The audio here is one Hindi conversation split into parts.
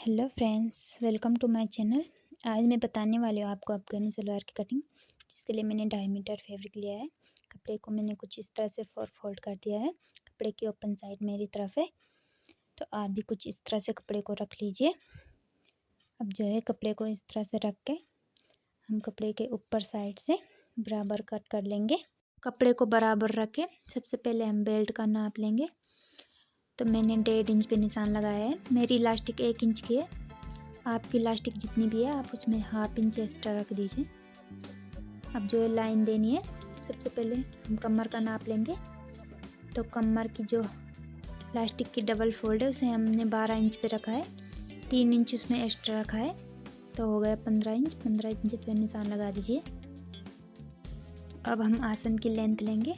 Hello friends, welcome to my channel. आज मैं बताने वाली हूँ आपको अफ़गानी सलवार की कटिंग, जिसके लिए मैंने 2.5 मीटर फैब्रिक लिया है। कपड़े को मैंने कुछ इस तरह से फोल्ड कर दिया है। कपड़े की ओपन साइड मेरी तरफ है, तो आप भी कुछ इस तरह से कपड़े को रख लीजिए। अब जो है कपड़े को इस तरह से रख के हम कपड़े के ऊपर साइड से बराबर कट कर लेंगे। कपड़े को बराबर रख के सबसे पहले हम बेल्ट का नाप लेंगे। तो मैंने 1.5 इंच पे निशान लगाया है। मेरी इलास्टिक 1 इंच की है। आपकी इलास्टिक जितनी भी है आप उसमें 1/2 इंच एक्स्ट्रा रख दीजिए। अब जो है लाइन देनी है। सबसे पहले हम कमर का नाप लेंगे। तो कमर की जो इलास्टिक की डबल फोल्ड है उसे हमने 12 इंच पे रखा है। 3 इंच उसमें एक्स्ट्रा रखा है, तो हो गया 15 इंच। 15 इंच पे निशान लगा दीजिए। अब हम आसन की लेंथ लेंगे।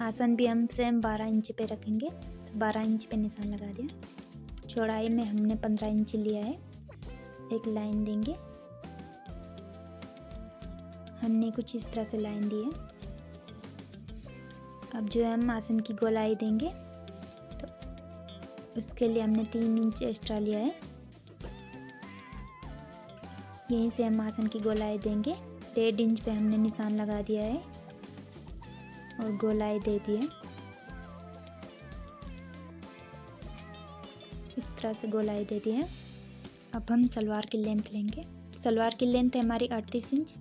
आसन भी हम सेम 12 इंच पे रखेंगे, तो 12 इंच पे निशान लगा दिया। चौड़ाई में हमने 15 इंच लिया है। एक लाइन देंगे। हमने कुछ इस तरह से लाइन दी है। अब जो है हम आसन की गोलाई देंगे, तो उसके लिए हमने 3 इंच एक्स्ट्रा लिया है। यहीं से हम आसन की गोलाई देंगे। 1.5 इंच पे हमने निशान लगा दिया है और गोलाई दे दी है। इस तरह से गोलाई दे दी है। अब हम सलवार की लेंथ लेंगे। सलवार की लेंथ है हमारी 38 इंच,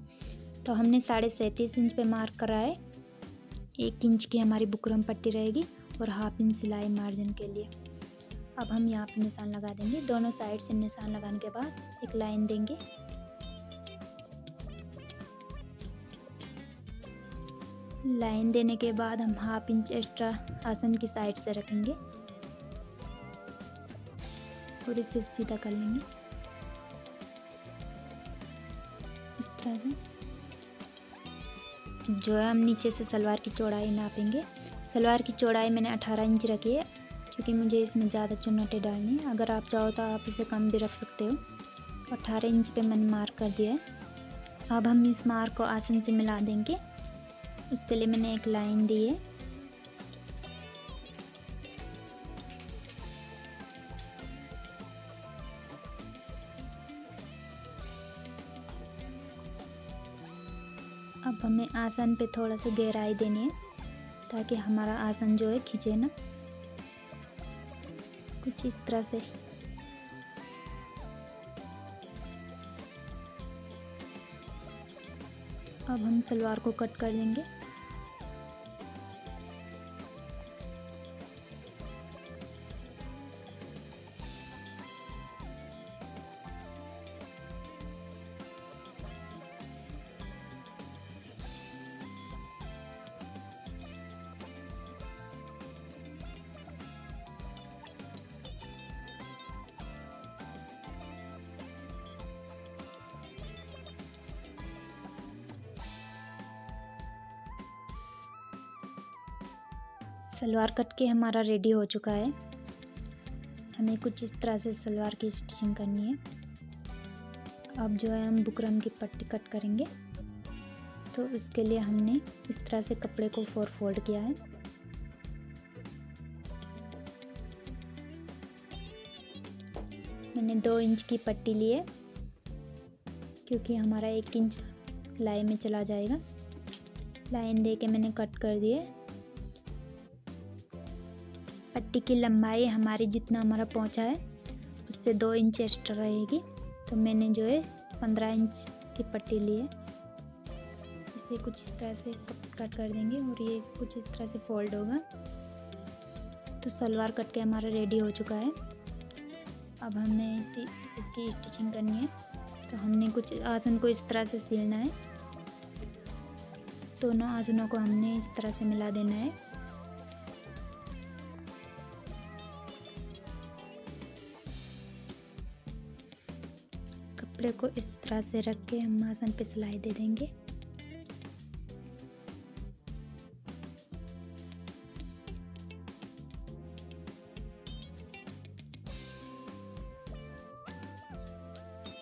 तो हमने 37.5 इंच पे मार्क करा है। 1 इंच की हमारी बुकरम पट्टी रहेगी और 1/2 इंच सिलाई मार्जिन के लिए। अब हम यहाँ पे निशान लगा देंगे। दोनों साइड से निशान लगाने के बाद एक लाइन देंगे। लाइन देने के बाद हम 1/2 इंच एक्स्ट्रा आसन की साइड से रखेंगे और इसे सीधा कर लेंगे इस तरह से। जो है हम नीचे से सलवार की चौड़ाई नापेंगे। सलवार की चौड़ाई मैंने 18 इंच रखी है, क्योंकि मुझे इसमें ज़्यादा चुन्नटें डालनी है। अगर आप चाहो तो आप इसे कम भी रख सकते हो। 18 इंच पे मैंने मार्क कर दिया है। अब हम इस मार्क को आसन से मिला देंगे। उसके लिए मैंने एक लाइन दी है। अब हमें आसन पे थोड़ा सा गहराई देनी है, ताकि हमारा आसन जो है खींचे ना। कुछ इस तरह से। अब हम सलवार को कट कर देंगे। सलवार कट के हमारा रेडी हो चुका है। हमें कुछ इस तरह से सलवार की स्टिचिंग करनी है। अब जो है हम बुकरम की पट्टी कट करेंगे। तो उसके लिए हमने इस तरह से कपड़े को 4 फोल्ड किया है। मैंने 2 इंच की पट्टी ली है, क्योंकि हमारा 1 इंच सिलाई में चला जाएगा। लाइन दे के मैंने कट कर दिए। पट्टी की लंबाई हमारी जितना हमारा पहुंचा है उससे 2 इंच एक्स्ट्रा रहेगी। तो मैंने जो है 15 इंच की पट्टी ली है। इसे कुछ इस तरह से कट कर देंगे और ये कुछ इस तरह से फोल्ड होगा। तो सलवार कट के हमारा रेडी हो चुका है। अब हमें इसकी स्टिचिंग करनी है। तो हमने कुछ आसन को इस तरह से सिलना है। दोनों आसनों को हमने इस तरह से मिला देना है। कपड़े को इस तरह से रख के हम आसन पे सिलाई दे देंगे।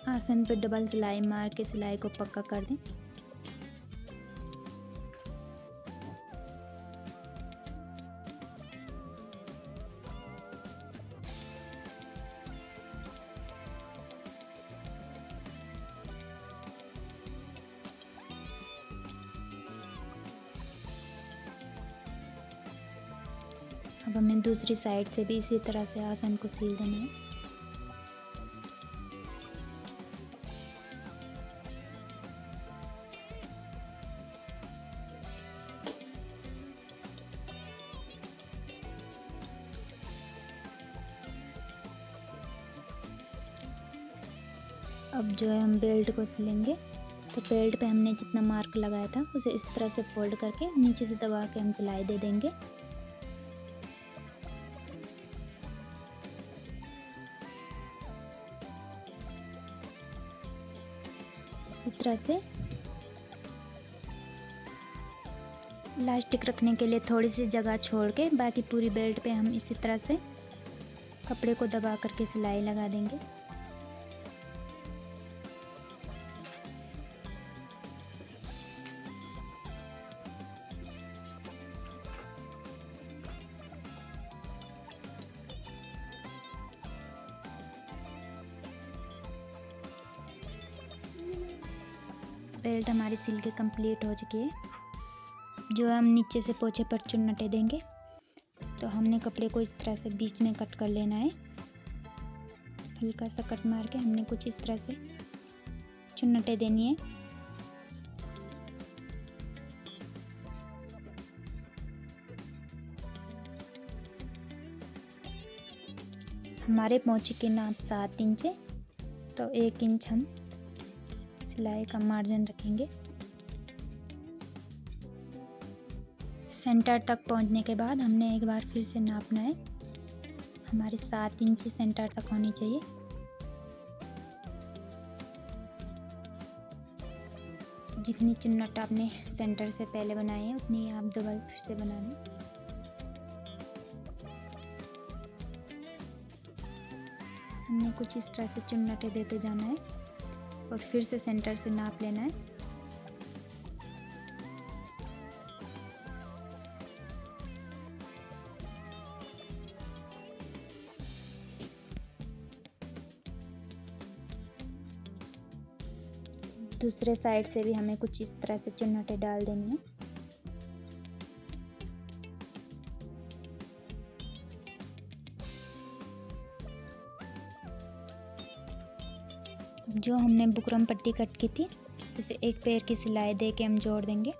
आसन पे डबल सिलाई मार के सिलाई को पक्का कर दें। अब हमें दूसरी साइड से भी इसी तरह से आसन को सील देना है। अब जो है हम बेल्ट को सिलेंगे। तो बेल्ट पे हमने जितना मार्क लगाया था उसे इस तरह से फोल्ड करके नीचे से दबा के हम सिलाई दे देंगे। इसी तरह से इलास्टिक रखने के लिए थोड़ी सी जगह छोड़ के बाकी पूरी बेल्ट पे हम इसी तरह से कपड़े को दबा करके सिलाई लगा देंगे। बेल्ट हमारी सिल के कंप्लीट हो चुकी है। जो हम नीचे से पोंछे पर चुन्नटे देंगे। तो हमने कपड़े को इस तरह से बीच में कट कर लेना है। हल्का सा कट मार के हमने कुछ इस तरह से चुन्नटे देनी है। हमारे पोंछे की नाप 7 इंच है, तो 1 इंच हम सिलाई का मार्जिन रखेंगे। सेंटर तक पहुंचने के बाद हमने एक बार फिर से नापना है। हमारी 7 इंच सेंटर तक होनी चाहिए। जितनी चुन्नट आपने सेंटर से पहले बनाई है उतनी आप दोबारा फिर से बना लें। हमने कुछ इस तरह से चुन्नटें देते जाना है और फिर से सेंटर से नाप लेना है। दूसरे साइड से भी हमें कुछ इस तरह से चुन्नटें डाल देनी है। जो हमने बुकरम पट्टी कट की थी उसे एक पैर की सिलाई दे के हम जोड़ देंगे।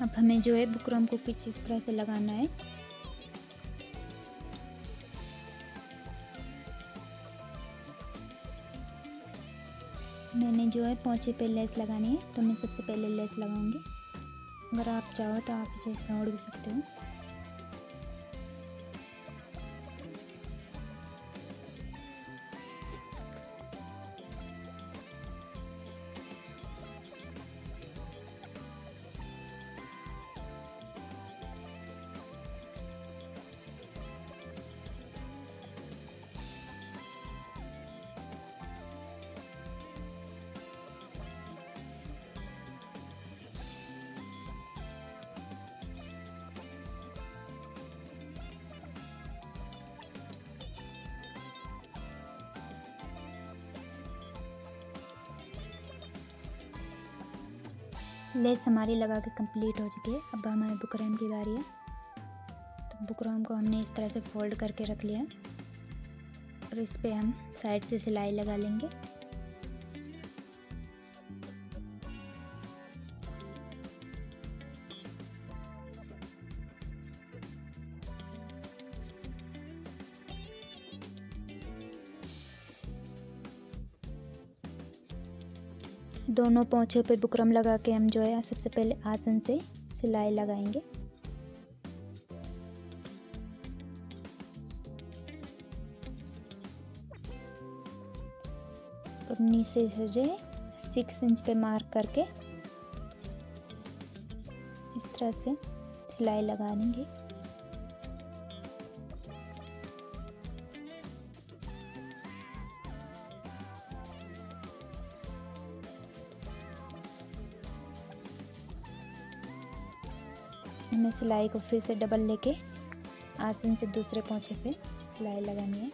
अब हमें जो है बुकरम को कुछ इस तरह से लगाना है। मैंने जो है पोंछे पे लेस लगानी है, तो मैं सबसे पहले लेस लगाऊंगी। अगर आप चाहो तो आप इसे छोड़ भी सकते हो। लेस हमारी लगा के कंप्लीट हो चुकी है। अब हमारे बुकरम की बारी है। तो बुकरम को हमने इस तरह से फोल्ड करके रख लिया और इस पे हम साइड से सिलाई लगा लेंगे। दोनों पोंछे पे बुकरम लगा के हम जो है सबसे पहले आसन से सिलाई लगाएंगे। और नीचे से जो है 6 इंच पे मार्क करके इस तरह से सिलाई लगा देंगे। हमें सिलाई को फिर से डबल लेके आसन से दूसरे पोंछे पे सिलाई लगानी है।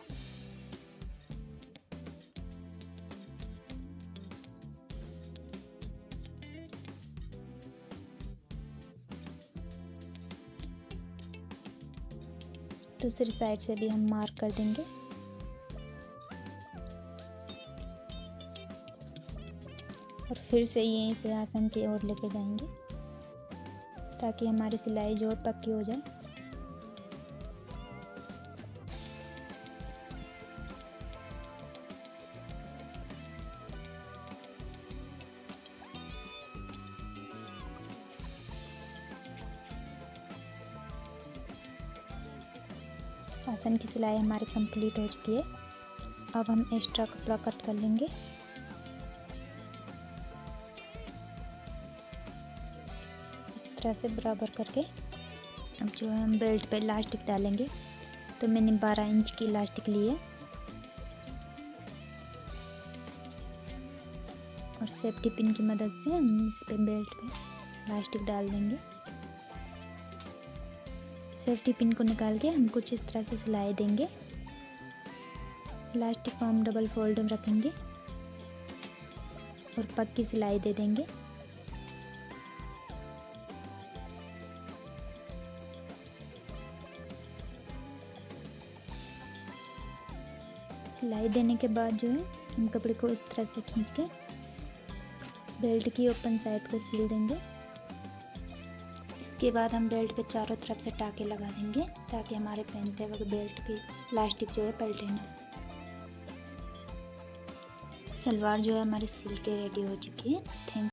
दूसरी साइड से भी हम मार्क कर देंगे। और फिर से यहीं पे आसन की ओर लेके जाएंगे ताकि हमारी सिलाई जो पक्की हो जाए। आसन की सिलाई हमारी कंप्लीट हो चुकी है। अब हम एक्स्ट्रा कपड़ा कट कर लेंगे। इस तरह से बराबर करके अब जो है हम बेल्ट पे इलास्टिक डालेंगे। तो मैंने 12 इंच की इलास्टिक ली है और सेफ्टी पिन की मदद से हम इस पे बेल्ट पे इलास्टिक डाल देंगे। सेफ्टी पिन को निकाल के हम कुछ इस तरह से सिलाई देंगे। इलास्टिक को हम डबल फोल्ड में रखेंगे और पक्की सिलाई दे देंगे। सिलाई देने के बाद जो है हम कपड़े को इस तरह से खींच के बेल्ट की ओपन साइड को सिल देंगे। इसके बाद हम बेल्ट पे चारों तरफ से टाके लगा देंगे ताकि हमारे पहनते वक्त बेल्ट की इलास्टिक जो है पलटे ना। सलवार जो है हमारी सिल के रेडी हो चुकी है। थैंक